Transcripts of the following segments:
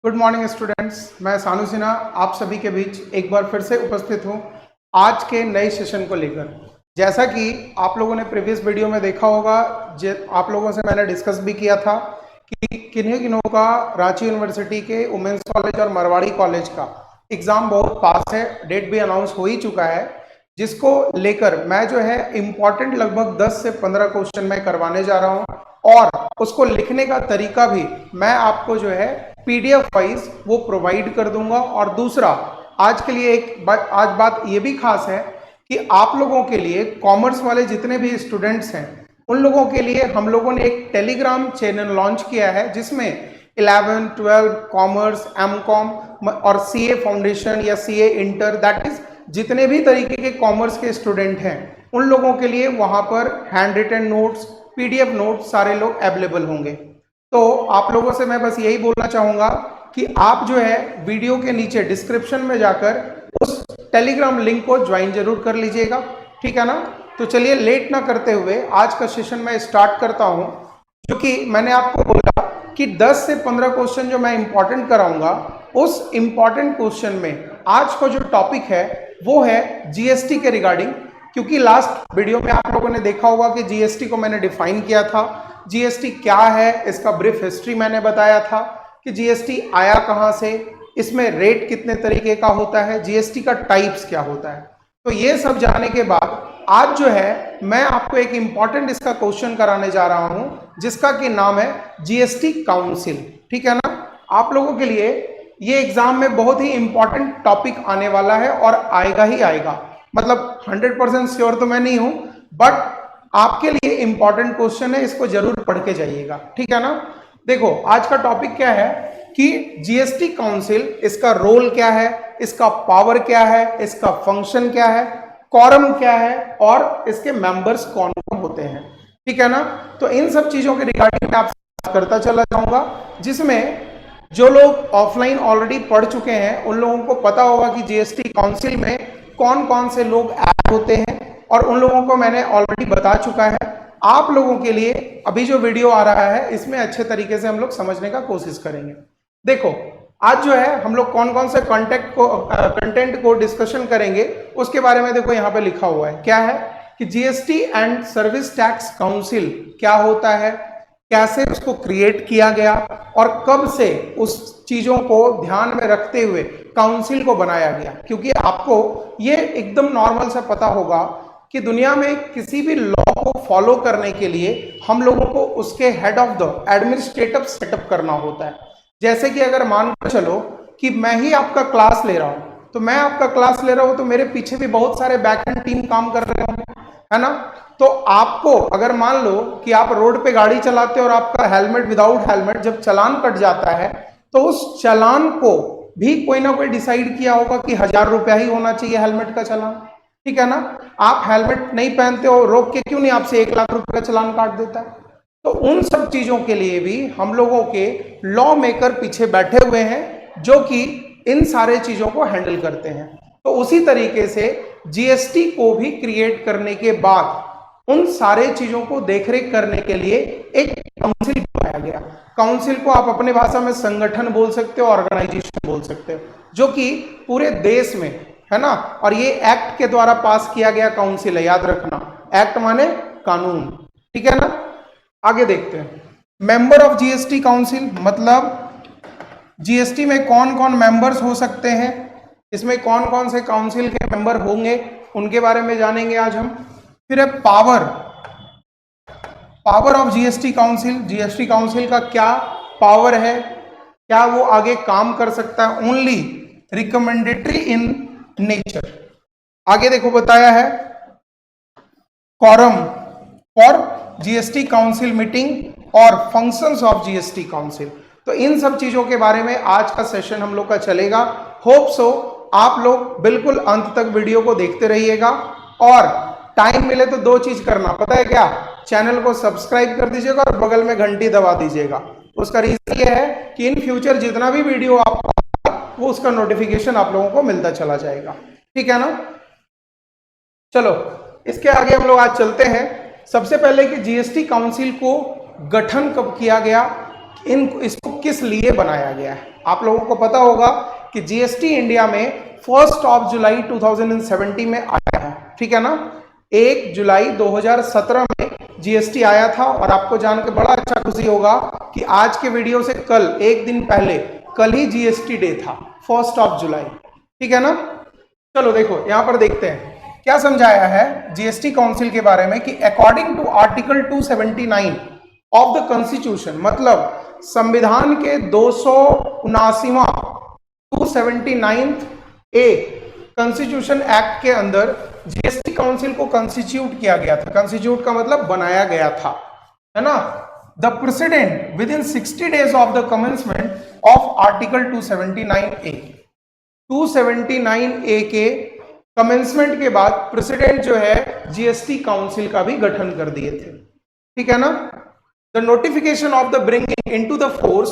Good morning students, मैं सानू सिन्हा आप सभी के बीच एक बार फिर से उपस्थित हूँ आज के नए सेशन को लेकर। जैसा कि आप लोगों ने प्रीवियस वीडियो में देखा होगा, आप लोगों से मैंने डिस्कस भी किया था कि किन्हीं किन्हों का रांची यूनिवर्सिटी के वुमेंस कॉलेज और मरवाड़ी कॉलेज का एग्ज़ाम बहुत पास है, डेट भी अनाउंस हो ही चुका है, जिसको लेकर मैं जो है इम्पॉर्टेंट लगभग 10 से 15 क्वेश्चन मैं करवाने जा रहा हूँ और उसको लिखने का तरीका भी मैं आपको जो है पीडीएफ वाइज वो प्रोवाइड कर दूंगा। और दूसरा, आज के लिए आज बात ये भी खास है कि आप लोगों के लिए कॉमर्स वाले जितने भी स्टूडेंट्स हैं उन लोगों के लिए हम लोगों ने एक टेलीग्राम चैनल लॉन्च किया है जिसमें 11, 12 कॉमर्स, एमकॉम और सीए फाउंडेशन या सीए इंटर, दैट इज जितने भी तरीके के कॉमर्स के स्टूडेंट हैं उन लोगों के लिए वहां पर handwritten notes, PDF notes सारे लोग अवेलेबल होंगे। तो आप लोगों से मैं बस यही बोलना चाहूंगा कि आप जो है वीडियो के नीचे डिस्क्रिप्शन में जाकर उस टेलीग्राम लिंक को ज्वाइन जरूर कर लीजिएगा, ठीक है ना। तो चलिए लेट ना करते हुए आज का सेशन मैं स्टार्ट करता हूं, जो कि मैंने आपको बोला कि 10 से 15 क्वेश्चन जो मैं इंपॉर्टेंट कराऊंगा, उस इंपॉर्टेंट क्वेश्चन में आज का जो टॉपिक है वो है जीएसटी के रिगार्डिंग। क्योंकि लास्ट वीडियो में आप लोगों ने देखा होगा कि जीएसटी को मैंने डिफाइन किया था, जीएसटी क्या है इसका ब्रीफ हिस्ट्री मैंने बताया था कि जीएसटी आया कहां से, इसमें रेट कितने तरीके का होता है, जीएसटी का टाइप्स क्या होता है। तो ये सब जानने के बाद आज जो है मैं आपको एक इंपॉर्टेंट इसका क्वेश्चन कराने जा रहा हूं जिसका कि नाम है जीएसटी काउंसिल, ठीक है ना। आप लोगों के लिए ये एग्जाम में बहुत ही इंपॉर्टेंट टॉपिक आने वाला है और आएगा ही आएगा, मतलब 100% श्योर तो मैं नहीं हूं, बट आपके लिए इंपॉर्टेंट क्वेश्चन है, इसको जरूर पढ़ के जाइएगा, ठीक है ना। देखो आज का टॉपिक क्या है कि जीएसटी काउंसिल, इसका रोल क्या है, इसका पावर क्या है, इसका फंक्शन क्या है, कॉरम क्या है और इसके मेंबर्स कौन कौन होते हैं, ठीक है ना। तो इन सब चीजों के रिगार्डिंग मैं आपसे करता चला जाऊंगा, जिसमें जो लोग ऑफलाइन ऑलरेडी पढ़ चुके हैं उन लोगों को पता होगा कि जीएसटी काउंसिल में कौन कौन से लोग ऐड होते हैं और उन लोगों को मैंने ऑलरेडी बता चुका है। आप लोगों के लिए अभी जो वीडियो आ रहा है इसमें अच्छे तरीके से हम लोग समझने का कोशिश करेंगे। देखो आज जो है हम लोग कौन कौन से कंटेंट को डिस्कशन करेंगे उसके बारे में देखो यहाँ पे लिखा हुआ है, क्या है कि GST and service tax council क्या होता है, कैसे उसको क्रिएट किया गया और कब से उस चीजों को ध्यान में रखते हुए काउंसिल को बनाया गया। क्योंकि आपको ये एकदम नॉर्मल सा पता होगा कि दुनिया में किसी भी लॉ को फॉलो करने के लिए हम लोगों को उसके head of the administrative setup करना होता है। जैसे कि अगर मानकर चलो कि मैं ही आपका क्लास ले रहा हूं, तो मैं आपका क्लास ले रहा हूं तो मेरे पीछे भी बहुत सारे बैक एंड टीम काम कर रहे होंगे, है ना। तो आपको अगर मान लो कि आप रोड पे गाड़ी चलाते हो और आपका हेलमेट विदाउट हेलमेट जब चालान कट जाता है तो उस चालान को भी कोई ना कोई डिसाइड किया होगा कि 1000 रुपया ही होना चाहिए हेलमेट का चालान, ठीक है ना। आप हेलमेट नहीं पहनते हो, रोक के क्यों नहीं आपसे 1 लाख रुपए का चालान काट देता है। तो उन सब चीजों के लिए भी हम लोगों के लॉ मेकर पीछे बैठे हुए हैं जो कि इन सारे चीजों को हैंडल करते हैं। तो उसी तरीके से जीएसटी को भी क्रिएट करने के बाद उन सारे चीजों को देखरेख करने के लिए एक काउंसिल बनाया गया। काउंसिल को आप अपने भाषा में संगठन बोल सकते हो, ऑर्गेनाइजेशन बोल सकते हो, जो कि पूरे देश में है ना। और ये एक्ट के द्वारा पास किया गया काउंसिल है, याद रखना, एक्ट माने कानून, ठीक है ना। आगे देखते हैं मेंबर ऑफ जीएसटी काउंसिल, मतलब जीएसटी में कौन कौन मेंबर्स हो सकते हैं, इसमें कौन कौन से काउंसिल के मेंबर होंगे उनके बारे में जानेंगे आज हम। फिर है power of GST council, GST council का क्या पावर है, क्या वो आगे काम कर सकता है, ओनली रिकमेंडेटरी इन नेचर। आगे देखो बताया है quorum for GST council meeting और फंक्शंस ऑफ जीएसटी काउंसिल। तो इन सब चीजों के बारे में आज का सेशन हम लोग का चलेगा। होप सो आप लोग बिल्कुल अंत तक वीडियो को देखते रहिएगा और टाइम मिले तो 2 चीज करना, पता है क्या, चैनल को सब्सक्राइब कर दीजिएगा और बगल में घंटी दबा दीजिएगा। उसका रीजन ये है कि इन फ्यूचर जितना भी वीडियो आपको वो उसका नोटिफिकेशन आप लोगों को मिलता चला जाएगा, ठीक है ना। चलो इसके आगे हम लोग आज चलते हैं। सबसे पहले कि जीएसटी काउंसिल को गठन कब किया गया, इसको किस लिए बनाया गया है। आप लोगों को पता होगा कि जीएसटी इंडिया में 1 जुलाई 2070 में आया है, ठीक है ना। 1 जुलाई 2017 में जीएसटी आया था। और आपको जान के बड़ा अच्छा खुशी होगा कि आज के वीडियो से कल एक दिन पहले कल ही जीएसटी डे था, 1 जुलाई, ठीक है ना। चलो देखो यहां पर देखते हैं क्या समझाया है जीएसटी काउंसिल के बारे में कि according to article 279 of the constitution, मतलब संविधान के 279वां 279 ए कॉन्स्टिट्यूशन एक्ट के अंदर जीएसटी काउंसिल को कॉन्स्टिट्यूट किया गया था। कॉन्स्टिट्यूट का मतलब बनाया गया था, है ना। The president with in 60 days of the commencement of article 279 ए, 279 ए के कमेंसमेंट के बाद प्रेसिडेंट जो है जीएसटी काउंसिल का भी गठन कर दिए थे, ठीक है ना। The notification of the bringing into the force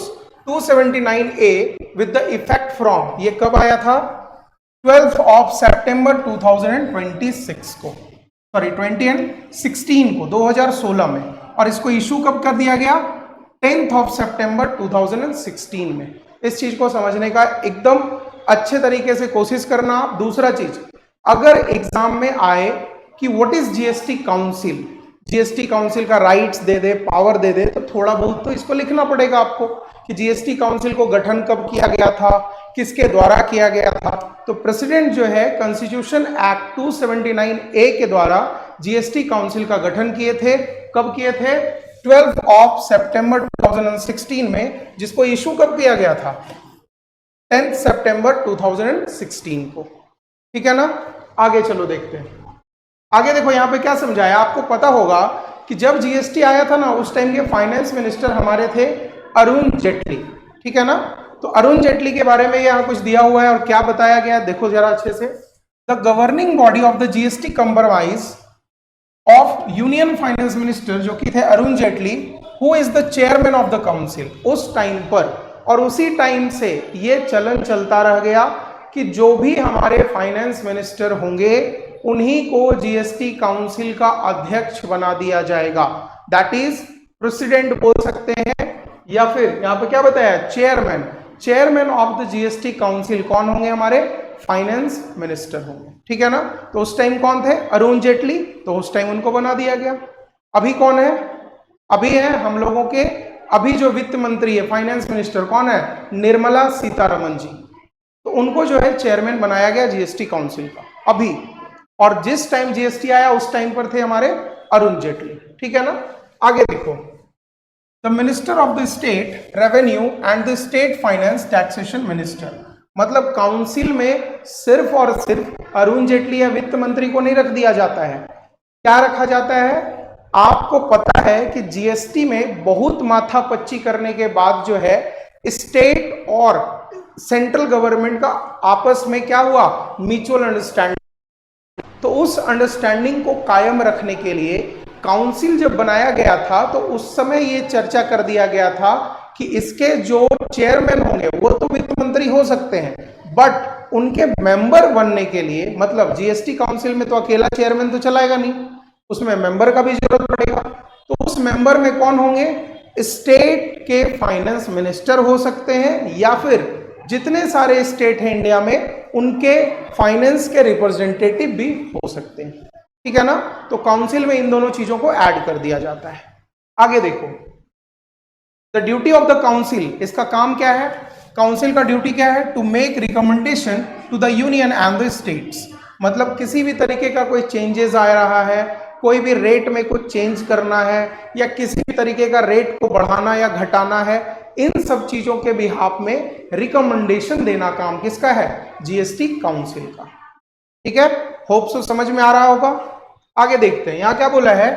279 A with the effect from, ये कब आया था, 12 सितंबर 2026 को, सॉरी 2016 को, 2016 में। और इसको इशू कब कर दिया गया, 10 सितंबर 2016 में। इस चीज को समझने का एकदम अच्छे तरीके से कोशिश करना। दूसरा चीज, अगर एग्जाम में आए कि what is GST council, GST council का राइट्स दे दे, पावर दे दे, तो थोड़ा बहुत तो इसको लिखना पड़ेगा आपको कि जीएसटी काउंसिल को गठन कब किया गया था, किसके द्वारा किया गया था। तो प्रेसिडेंट जो है कॉन्स्टिट्यूशन एक्ट 279 ए के द्वारा जीएसटी काउंसिल का गठन किए थे। कब किए थे, 12 सितंबर 2016 में, जिसको इशू कब किया गया था, 10 सितंबर 2016 को, ठीक है ना। आगे चलो देखते हैं। आगे देखो यहां पे क्या समझाया, आपको पता होगा कि जब जीएसटी आया था ना, उस टाइम के फाइनेंस मिनिस्टर हमारे थे अरुण जेटली, ठीक है ना। तो अरुण जेटली के बारे में यहाँ कुछ दिया हुआ है और क्या बताया गया, देखो जरा अच्छे से। The governing body of the GST comprise of union finance minister, जो कि थे Arun Jaitley, who is the chairman of the council उस टाइम पर। और उसी टाइम से ये चलन चलता रह गया कि जो भी हमारे फाइनेंस मिनिस्टर होंगे उन्हीं को जीएसटी काउंसिल का अध्यक्ष बना दिया जाएगा। दैट इज प्रेसिडेंट बोल सकते हैं, या फिर यहां पे क्या बताया, chairman. Chairman of the GST council कौन होंगे, हमारे फाइनेंस मिनिस्टर होंगे, ठीक है ना। तो उस टाइम कौन थे, अरुण जेटली, तो उस टाइम उनको बना दिया गया। अभी कौन है, अभी है हम लोगों के अभी जो वित्त मंत्री है, फाइनेंस मिनिस्टर कौन है, निर्मला सीतारमण जी। तो उनको जो है चेयरमैन बनाया गया जीएसटी काउंसिल का अभी। और जिस टाइम जीएसटी आया उस टाइम पर थे हमारे अरुण जेटली, ठीक है ना। आगे देखो, the minister of the state revenue and the state finance taxation minister, मतलब काउंसिल में सिर्फ और सिर्फ अरुण जेटली या वित्त मंत्री को नहीं रख दिया जाता है। क्या रखा जाता है, आपको पता है कि जीएसटी में बहुत माथापच्ची करने के बाद जो है स्टेट और सेंट्रल गवर्नमेंट का आपस में क्या हुआ, म्यूचुअल अंडरस्टैंडिंग। तो उस अंडरस्टैंडिंग को कायम रखने के लिए काउंसिल जब बनाया गया था तो उस समय ये चर्चा कर दिया गया था कि इसके जो चेयरमैन होंगे वो तो वित्त मंत्री हो सकते हैं, बट उनके मेंबर बनने के लिए, मतलब जीएसटी काउंसिल में तो अकेला चेयरमैन तो चलाएगा नहीं, उसमें मेंबर का भी जरूरत पड़ेगा। तो उस मेंबर में कौन होंगे, स्टेट के फाइनेंस मिनिस्टर हो सकते हैं, या फिर जितने सारे स्टेट हैं इंडिया में उनके फाइनेंस के रिप्रेजेंटेटिव भी हो सकते हैं, ठीक है ना। तो काउंसिल में इन दोनों चीजों को ऐड कर दिया जाता है। आगे देखो, the duty of the council, इसका काम क्या है, काउंसिल का ड्यूटी क्या है, to make recommendation to the union and the states, मतलब किसी भी तरीके का कोई चेंजेस आ रहा है, कोई भी रेट में कुछ चेंज करना है, या किसी भी तरीके का रेट को बढ़ाना या घटाना है, इन सब चीजों के बिहाफ में रिकमेंडेशन देना काम किसका है, जीएसटी काउंसिल का, ठीक है। होप सो समझ में आ रहा होगा। आगे देखते हैं, यहां क्या बोला है,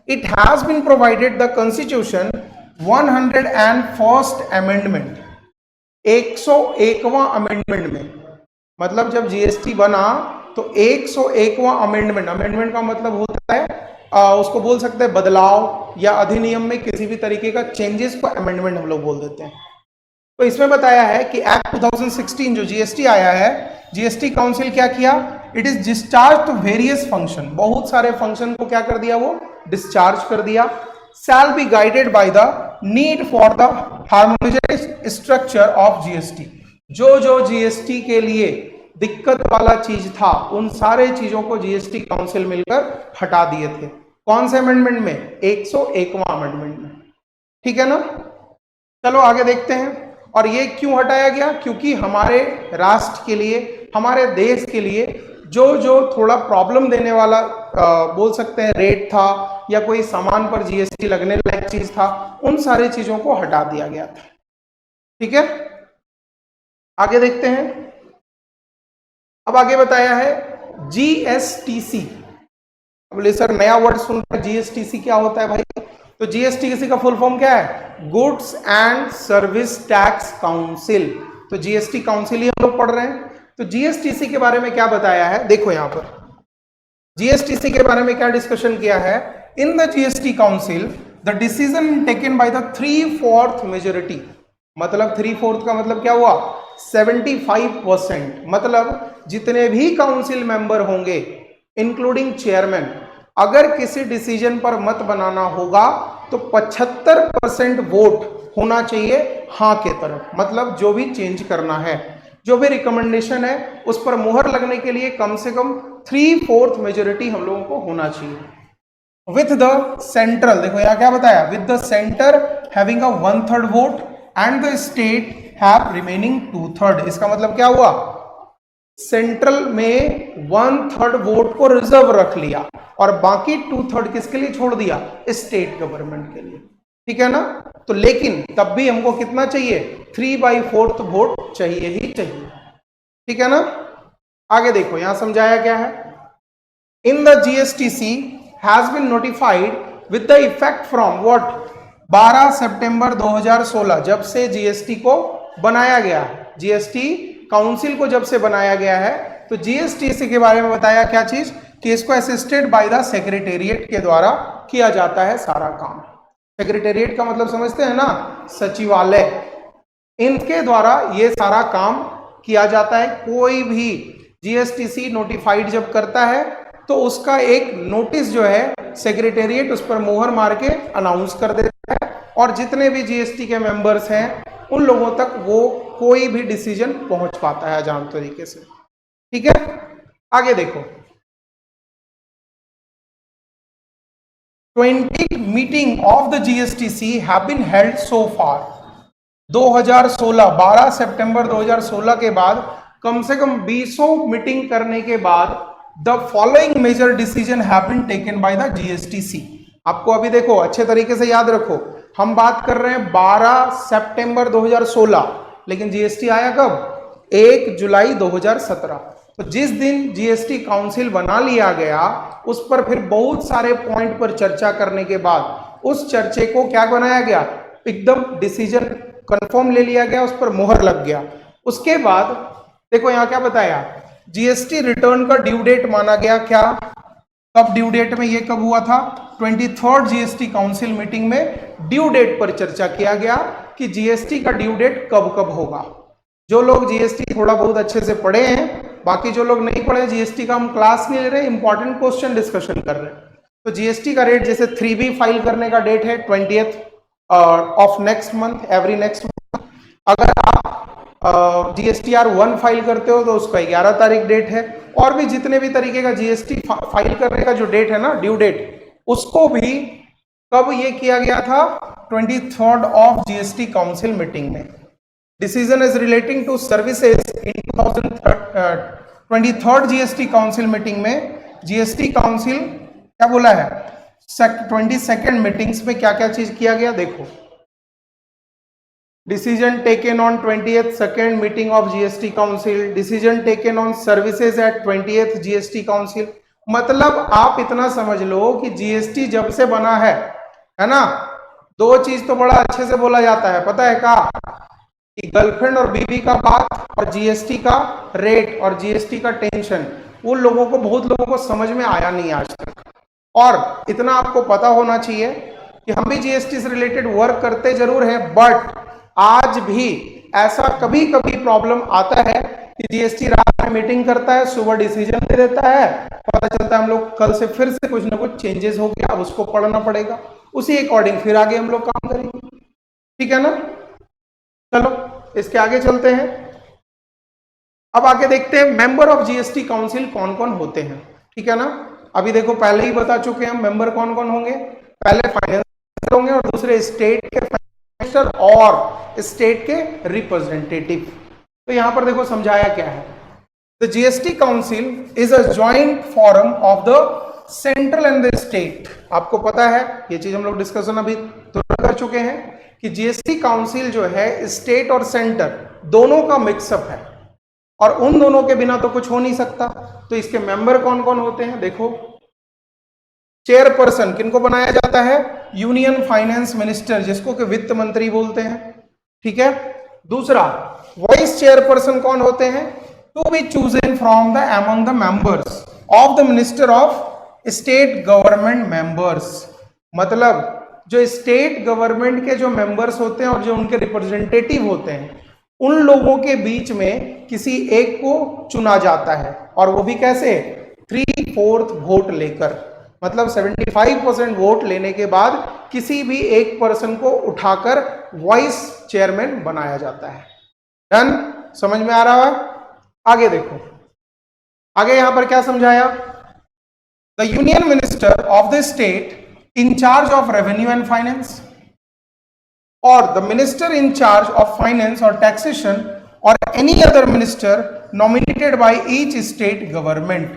it has been provided the constitution 101st amendment, 101वां अमेंडमेंट में, मतलब जब जीएसटी बना तो 101वां अमेंडमेंट, अमेंडमेंट का मतलब होता है उसको बोल सकते हैं बदलाव, या अधिनियम में किसी भी तरीके का चेंजेस को अमेंडमेंट हम लोग बोल देते हैं। तो इसमें बताया है कि एक्ट 2016 जो जीएसटी आया है, जीएसटी काउंसिल क्या किया, it is discharge to various function, बहुत सारे फंक्शन को क्या कर दिया, वो डिस्चार्ज कर दिया। Shall be guided by the need for the harmonised structure of GST. जो जीएसटी के लिए दिक्कत वाला चीज था उन सारे चीजों को जीएसटी काउंसिल मिलकर हटा दिए थे। कौन से अमेंडमेंट में? 101वां अमेंडमेंट में। ठीक है ना। चलो आगे देखते हैं। और ये क्यों हटाया गया? क्योंकि हमारे राष्ट्र के लिए, हमारे देश के लिए जो थोड़ा प्रॉब्लम देने वाला बोल सकते हैं रेट था या कोई सामान पर जीएसटी लगने लायक चीज था, उन सारी चीजों को हटा दिया गया था। ठीक है, आगे देखते हैं। अब आगे बताया है जीएसटीसी। अब बोले सर नया वर्ड सुनकर जीएसटीसी क्या होता है भाई? तो जीएसटीसी का फुल फॉर्म क्या है? Goods and service tax council. तो जीएसटी काउंसिल ही हम लोग पढ़ रहे हैं। तो जीएसटीसी के बारे में क्या बताया है? देखो यहां पर जीएसटीसी के बारे में क्या डिस्कशन किया है। In the GST council the decision taken by the 3/4 majority. मतलब 3/4 का मतलब क्या हुआ? 75%। मतलब जितने भी काउंसिल मेंबर होंगे इंक्लूडिंग चेयरमैन, अगर किसी डिसीजन पर मत बनाना होगा तो 75% वोट होना चाहिए हाँ के तरफ। मतलब जो भी चेंज करना है, जो भी रिकमेंडेशन है, उस पर मुहर लगने के लिए कम से कम 3/4 मेजोरिटी हम लोगों को होना चाहिए। विथ द सेंट्रल, देखो यहाँ क्या बताया, with the centre having a 1/3 vote and the state have remaining 2/3। इसका मतलब क्या हुआ? सेंट्रल में 1/3 वोट को रिजर्व रख लिया और बाकी 2/3 किसके लिए छोड़ दिया? स्टेट गवर्नमेंट के लिए। ठीक है ना। तो लेकिन तब भी हमको कितना चाहिए? 3/4 वोट चाहिए ही चाहिए। ठीक है ना। आगे देखो यहां समझाया क्या है। In the GSTC has been notified with the effect from what? 12 सितंबर 2016, जब से जीएसटी को बनाया गया, जीएसटी काउंसिल को जब से बनाया गया है। तो जीएसटीसी के बारे में बताया क्या चीज? कि इसको असिस्टेड बाय द सेक्रेटेरिएट के द्वारा किया जाता है सारा काम। सेक्रेटेरिएट का मतलब समझते हैं ना, सचिवालय। इनके द्वारा ये सारा काम किया जाता है। कोई भी जीएसटीसी नोटिफाइड जब करता है तो उसका एक नोटिस जो है सेक्रेटेरिएट उस पर मोहर मार के अनाउंस कर देता है और जितने भी जीएसटी के मेंबर्स हैं उन लोगों तक वो कोई भी डिसीजन पहुंच पाता है आसान तरीके से। ठीक है, आगे देखो। 20 meeting of the GSTC have been held so far. 2016, 12 सितंबर 2016 के बाद कम से कम 20 मीटिंग करने के बाद the following major decision have been taken by the GSTC. आपको अभी देखो अच्छे तरीके से याद रखो, हम बात कर रहे हैं 12 सितंबर 2016, लेकिन जीएसटी आया कब? 1 जुलाई 2017। तो जिस दिन जीएसटी काउंसिल बना लिया गया उस पर फिर बहुत सारे पॉइंट पर चर्चा करने के बाद उस चर्चे को क्या बनाया गया? एकदम डिसीजन कंफर्म ले लिया गया, उस पर मोहर लग गया। उसके बाद देखो यहां क्या बताया, जीएसटी रिटर्न का ड्यू डेट माना गया। क्या कब ड्यू डेट में? ये कब हुआ था? 23rd जीएसटी काउंसिल मीटिंग में ड्यू डेट पर चर्चा किया गया कि जीएसटी का ड्यू डेट कब कब होगा। जो लोग जीएसटी थोड़ा बहुत अच्छे से पढ़े हैं, बाकी जो लोग नहीं पढ़े जीएसटी का हम क्लास नहीं ले रहे, इंपॉर्टेंट क्वेश्चन डिस्कशन कर रहे हैं। तो जीएसटी का रेट जैसे 3B फाइल करने का डेट है 20th of next month, every next month. अगर आप GSTR 1 फाइल करते हो तो उसका 11 तारीख डेट है। और भी जितने भी तरीके का जीएसटी फाइल करने का जो डेट है ना, ड्यू डेट, उसको भी कब ये किया गया था? 23rd of GST council meeting में। Decision is relating to services in 23rd GST council meeting में जीएसटी काउंसिल क्या बोला है? 22nd मीटिंग्स में क्या क्या चीज किया गया देखो। Decision taken on 22nd meeting of GST council, decision taken on services at 20th GST council. मतलब आप इतना समझ लो कि जीएसटी जब से बना है ना, दो चीज तो बड़ा अच्छे से बोला जाता है, पता है क्या? कि गर्लफ्रेंड और बीवी का बात और जीएसटी का रेट और जीएसटी का टेंशन, वो लोगों को, बहुत लोगों को समझ में आया नहीं आज तक। और इतना आपको पता होना चाहिए कि हम भी जीएसटी से रिलेटेड वर्क करते जरूर हैं, बट आज भी ऐसा कभी कभी प्रॉब्लम आता है कि जीएसटी रात में मीटिंग करता है, सुबह डिसीजन दे देता है, पता चलता है हम लोग कल से फिर से कुछ ना कुछ चेंजेस हो गया, अब उसको पढ़ना पड़ेगा, उसी अकॉर्डिंग फिर आगे हम लोग काम करेंगे। ठीक है ना। चलो इसके आगे चलते हैं। अब आगे देखते हैं मेंबर ऑफ जीएसटी काउंसिल कौन कौन होते हैं। ठीक है ना। अभी देखो पहले ही बता चुके हैं हम मेंबर कौन कौन होंगे। पहले फाइनेंस होंगे और दूसरे स्टेट के मिनिस्टर और स्टेट के रिप्रेजेंटेटिव। तो यहां पर देखो समझाया क्या है। The GST council is a joint forum of the central and the state. आपको पता है ये चीज हम लोग डिस्कशन अभी तुरंत कर चुके हैं कि जीएसटी काउंसिल जो है स्टेट और सेंटर दोनों का मिक्सअप है और उन दोनों के बिना तो कुछ हो नहीं सकता। तो इसके मेंबर कौन कौन होते हैं देखो। चेयरपर्सन किनको बनाया जाता है, यूनियन फाइनेंस मिनिस्टर जिसको कि वित्त मंत्री बोलते हैं। ठीक है। दूसरा वाइस चेयरपर्सन कौन होते हैं, to be chosen from the among the members of the minister of state government members. मतलब जो स्टेट गवर्नमेंट के जो मेंबर्स होते हैं और जो उनके रिप्रेजेंटेटिव होते हैं उन लोगों के बीच में किसी एक को चुना जाता है और वो भी कैसे, 3/4 वोट लेकर। मतलब 75% वोट लेने के बाद किसी भी एक पर्सन को उठाकर वाइस चेयरमैन बनाया जाता है। डन, समझ में आ रहा है। आगे देखो, आगे यहां पर क्या समझाया। The union minister of the state in charge of revenue and finance or the minister in charge of finance or taxation or any other minister nominated by each state government।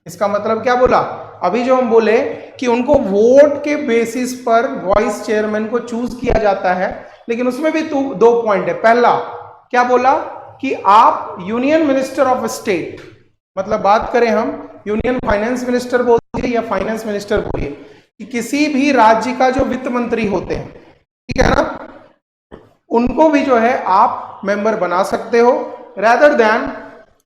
इसका मतलब क्या बोला, अभी जो हम बोले कि उनको वोट के बेसिस पर वाइस चेयरमैन को चूज किया जाता है, लेकिन उसमें भी दो पॉइंट है। पहला क्या बोला कि आप यूनियन मिनिस्टर ऑफ स्टेट, मतलब बात करें हम यूनियन फाइनेंस मिनिस्टर बोलिए या फाइनेंस मिनिस्टर बोलिए, कि किसी भी राज्य का जो वित्त मंत्री होते हैं, ठीक है ना, उनको भी जो है आप मेंबर बना सकते हो rather than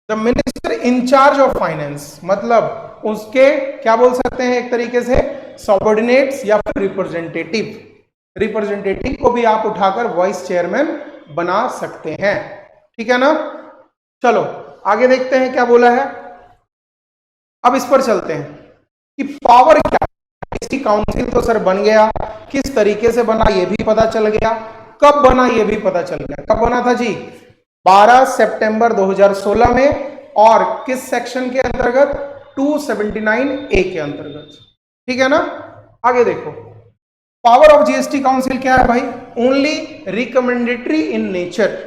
the minister in charge of finance. मतलब उसके क्या बोल सकते हैं एक तरीके से सबऑर्डिनेट्स या फिर रिप्रेजेंटेटिव को भी आप उठाकर वाइस चेयरमैन बना सकते हैं। ठीक है ना। चलो आगे देखते हैं क्या बोला है। अब इस पर चलते हैं कि पावर क्या, जीएसटी काउंसिल तो सर बन गया, किस तरीके से बना ये भी पता चल गया, कब बना ये भी पता चल गया। कब बना था जी, 12 सितंबर 2016 में, और किस सेक्शन के अंतर्गत, 279A के अंतर्गत। ठीक है ना। आगे देखो, पावर ऑफ जीएसटी काउंसिल क्या है भाई, only recommendatory in nature.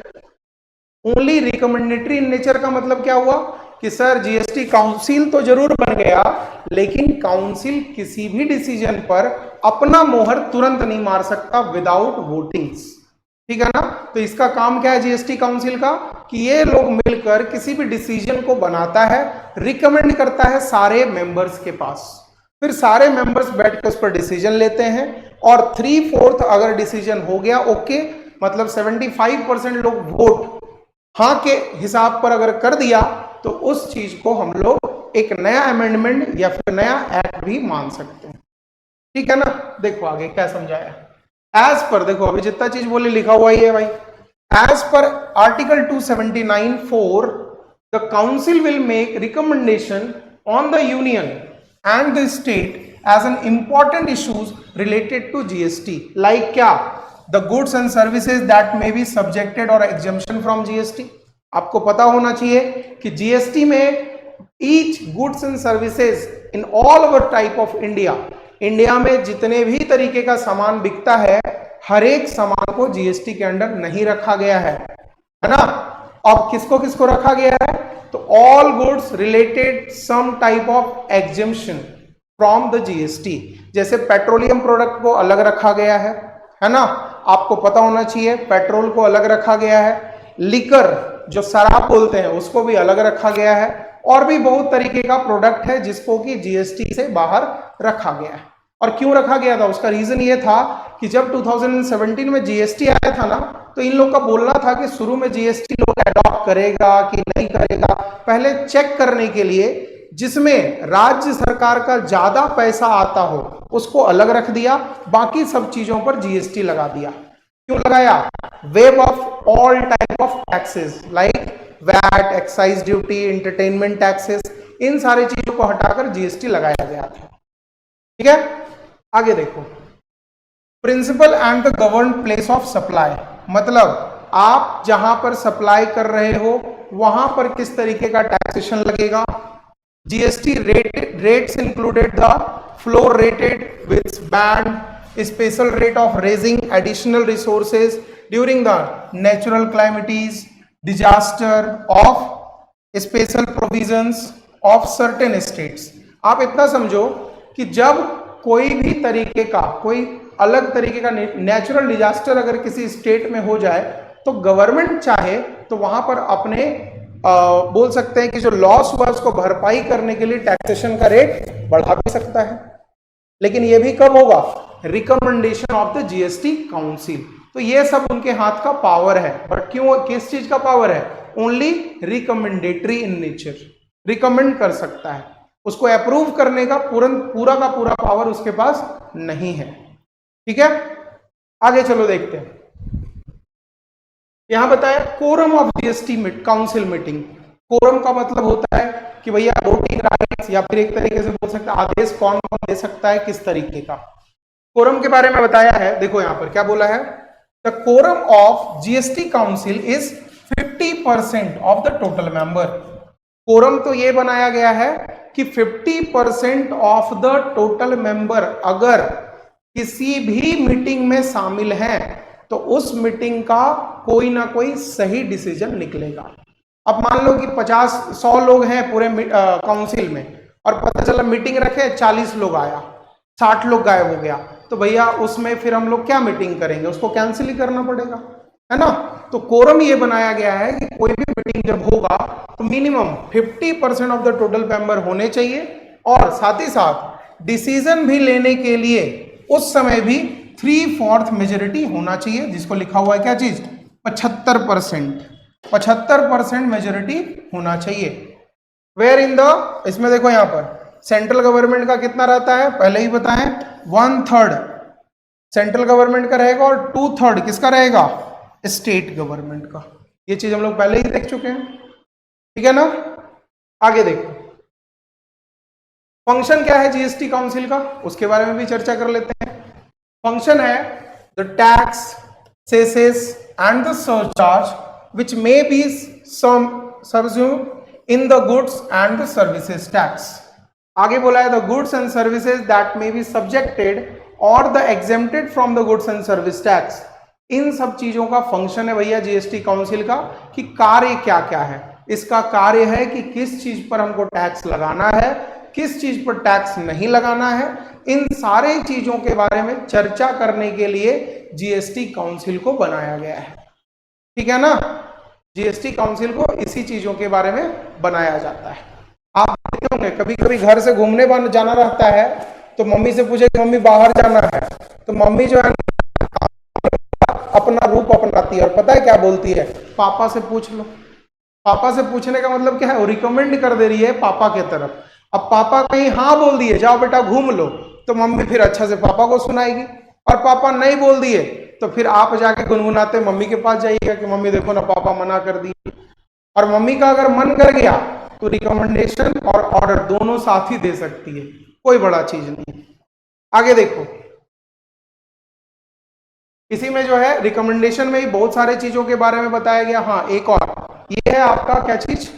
Only recommendatory in nature का मतलब क्या हुआ कि सर जीएसटी काउंसिल तो जरूर बन गया, लेकिन काउंसिल किसी भी डिसीजन पर अपना मोहर तुरंत नहीं मार सकता विदाउट वोटिंग्स। ठीक है ना। तो इसका काम क्या है जीएसटी काउंसिल का, कि ये लोग मिलकर किसी भी डिसीजन को बनाता है, रिकमेंड करता है सारे मेंबर्स के पास, फिर सारे मेंबर्स बैठकर उस पर डिसीजन लेते हैं, और 3/4 अगर डिसीजन हो गया ओके, मतलब 75% लोग वोट हाँ के हिसाब पर अगर कर दिया, तो उस चीज को हम लोग एक नया अमेंडमेंट या फिर नया एक्ट भी मान सकते हैं। ठीक है ना। देखो आगे क्या समझाया। एज पर, देखो अभी जितना चीज बोले लिखा हुआ ही है भाई। As per article 279(4) the council will make recommendation on the union and the state as an important issues related to GST, like क्या, the goods and services that may be subjected और एग्जम्पशन फ्रॉम जीएसटी। आपको पता होना चाहिए कि GST में each goods and services in all over type of India, India में जितने भी तरीके का सामान बिकता है, हर एक सामान को जीएसटी के अंडर नहीं रखा गया है ना। अब किसको किसको रखा गया है, तो all goods related some type of exemption from the GST. जैसे पेट्रोलियम प्रोडक्ट को अलग रखा गया है ना, आपको पता होना चाहिए, पेट्रोल को अलग रखा गया है, लिकर जो शराब बोलते हैं उसको भी अलग रखा गया है, और भी बहुत तरीके का प्रोडक्ट है जिसको कि जीएसटी से बाहर रखा गया है। और क्यों रखा गया था, उसका रीजन ये था कि जब 2017 में जीएसटी आया था ना, तो इन लोग का बोलना था कि शुरू में जीएसटी लोग अडॉप्ट करेगा कि नहीं करेगा, पहले चेक करने के लिए जिसमें राज्य सरकार का ज्यादा पैसा आता हो उसको अलग रख दिया, बाकी सब चीजों पर जीएसटी लगा दिया। क्यों लगाया, waive of all type of taxes like VAT, excise duty, entertainment taxes, इन सारी चीजों को हटाकर जीएसटी लगाया गया था। ठीक है। आगे देखो, principle and the govern place of supply, मतलब आप जहां पर सप्लाई कर रहे हो वहां पर किस तरीके का टैक्सेशन लगेगा। GST rates included the floor rated with band special rate of raising additional resources during the natural calamities disaster of special provisions of certain states. आप इतना समझो कि जब कोई भी तरीके का कोई अलग तरीके का नेचुरल डिजास्टर अगर किसी स्टेट में हो जाए तो गवर्नमेंट चाहे तो वहां पर अपने बोल सकते हैं कि जो लॉस हुआ उसको भरपाई करने के लिए टैक्सेशन का रेट बढ़ा भी सकता है, लेकिन ये भी कब होगा, recommendation of the GST council. तो ये सब उनके हाथ का पावर है, बट क्यों, किस चीज का पावर है, only recommendatory in nature, recommend कर सकता है, उसको अप्रूव करने का पूरा का पूरा पावर उसके पास नहीं है। ठीक है, आगे चलो देखते हैं। यहां बताया quorum of GST council meeting. Quorum का मतलब होता है कि भैया वोटिंग राइट्स या फिर एक तरीके से बोल सकते हैं आदेश कौन कौन दे सकता है, किस तरीके का। कोरम के बारे में बताया है, देखो यहां पर क्या बोला है, the quorum of GST council is 50% of the total member. Quorum तो ये बनाया गया है कि 50% ऑफ द टोटल मेंबर अगर किसी भी मीटिंग में शामिल हैं तो उस मीटिंग का कोई ना कोई सही डिसीजन निकलेगा। अब मान लो कि 50-100 लोग हैं पूरे काउंसिल में और पता चला मीटिंग रखे 40 लोग आया, 60 लोग गायब हो गया, तो भैया उसमें फिर हम लोग क्या मीटिंग करेंगे, उसको कैंसिल ही करना पड़ेगा, है ना। तो कोरम ये बनाया गया है कि कोई भी मीटिंग जब होगा तो minimum 50% of the total member होने चाहिए और साथ ही साथ डिसीजन भी लेने के लिए उस समय भी 3/4 मेजोरिटी होना चाहिए, जिसको लिखा हुआ है क्या चीज, 75% मेजोरिटी होना चाहिए। वेयर इन द, इसमें देखो यहां पर सेंट्रल गवर्नमेंट का कितना रहता है, पहले ही बताएं, 1/3 सेंट्रल गवर्नमेंट का रहेगा और 2/3 किसका रहेगा, स्टेट गवर्नमेंट का। ये चीज हम लोग पहले ही देख चुके हैं, ठीक है ना। आगे देखो फंक्शन क्या है जीएसटी काउंसिल का, उसके बारे में भी चर्चा कर लेते हैं। फंक्शन है the tax, cesses and the surcharge which may be subsumed in the goods and the services tax. आगे बोला है the goods and services that may be subjected और the exempted from the goods and service tax. इन सब चीजों का function है भैया जीएसटी काउंसिल का कि कार्य क्या क्या है। इसका कार्य है कि किस चीज पर हमको टैक्स लगाना है, किस चीज पर टैक्स नहीं लगाना है, इन सारे चीजों के बारे में चर्चा करने के लिए जीएसटी काउंसिल को बनाया गया है, ठीक है ना। जीएसटी काउंसिल को इसी चीजों के बारे में बनाया जाता है। आप देखते होंगे कभी कभी घर से घूमने जाना रहता है तो मम्मी से पूछे कि मम्मी बाहर जाना है, तो मम्मी जो है अपना रूप अपनाती है और पता है क्या बोलती है, पापा से पूछ लो। पापा से पूछने का मतलब क्या है, वो रिकमेंड कर दे रही है पापा के तरफ। अब पापा कहीं हाँ बोल दिए जाओ बेटा घूम लो, तो मम्मी फिर अच्छा से पापा को सुनाएगी, और पापा नहीं बोल दिए तो फिर आप जाके गुनगुनाते मम्मी के पास जाइएगा कि मम्मी देखो ना पापा मना कर दिए। और मम्मी का अगर मन कर गया तो रिकमेंडेशन और ऑर्डर दोनों साथ ही दे सकती है, कोई बड़ा चीज नहीं। आगे देखो इसी में जो है रिकमेंडेशन में ही बहुत सारे चीजों के बारे में बताया गया। हाँ एक और ये है आपका क्या चीज,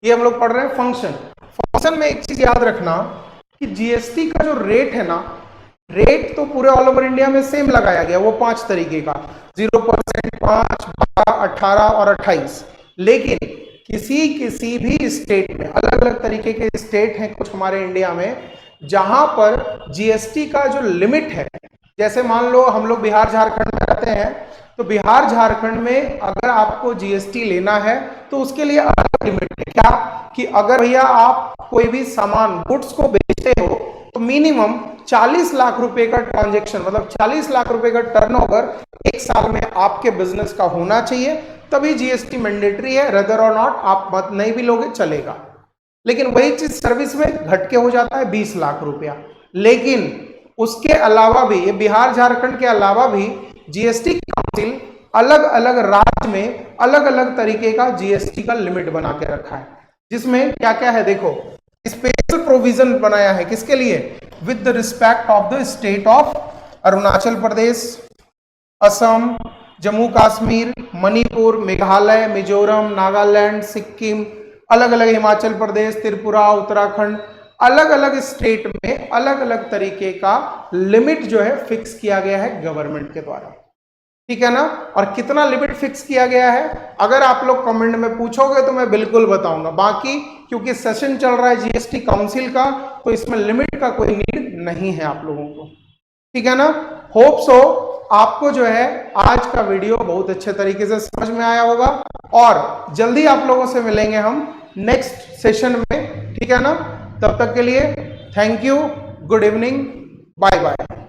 ये हम लोग पढ़ रहे हैं फंक्शन। फंक्शन में एक चीज याद रखना कि जीएसटी का जो रेट है ना, रेट तो पूरे ऑल ओवर इंडिया में सेम लगाया गया, वो 5 तरीके का, 0%, 5, 12, 18 और 28। लेकिन किसी भी स्टेट में अलग अलग तरीके के स्टेट हैं कुछ हमारे इंडिया में, जहां पर जीएसटी का जो लिमिट है, जैसे मान लो हम लोग बिहार झारखंड में रहते हैं, तो बिहार झारखंड में अगर आपको जीएसटी लेना है तो उसके लिए अलग लिमिट है। क्या कि अगर भैया आप कोई भी सामान गुड्स को बेचते हो तो मिनिमम 40 लाख रुपए का ट्रांजैक्शन, मतलब 40 लाख रुपए का टर्नओवर एक साल में आपके बिजनेस का होना चाहिए, तभी जीएसटी मैंडेटरी है। रेदर और नॉट आप मत नहीं भी लोगे चलेगा। लेकिन वही चीज सर्विस में घट के हो जाता है 20 लाख रुपया। लेकिन उसके अलावा भी, ये बिहार झारखंड के अलावा भी जीएसटी काउंसिल अलग अलग राज्य में अलग अलग तरीके का जीएसटी का लिमिट बना के रखा है, जिसमें क्या क्या है देखो, स्पेशल प्रोविजन बनाया है किसके लिए, with the respect of the state of Arunachal Pradesh, Assam, Jammu Kashmir, Manipur, Meghalaya, Mizoram, Nagaland, Sikkim, अलग अलग हिमाचल प्रदेश, त्रिपुरा, उत्तराखंड, अलग अलग स्टेट में अलग अलग तरीके का लिमिट जो है फिक्स किया गया है गवर्नमेंट के द्वारा, ठीक है ना। और कितना लिमिट फिक्स किया गया है अगर आप लोग कमेंट में पूछोगे तो मैं बिल्कुल बताऊंगा। बाकी क्योंकि सेशन चल रहा है जीएसटी काउंसिल का, तो इसमें लिमिट का कोई नीड नहीं है आप लोगों को, ठीक है ना। होप सो आपको जो है आज का वीडियो बहुत अच्छे तरीके से समझ में आया होगा, और जल्दी आप लोगों से मिलेंगे हम नेक्स्ट सेशन में, ठीक है ना। तब तक के लिए thank you, good evening, bye bye.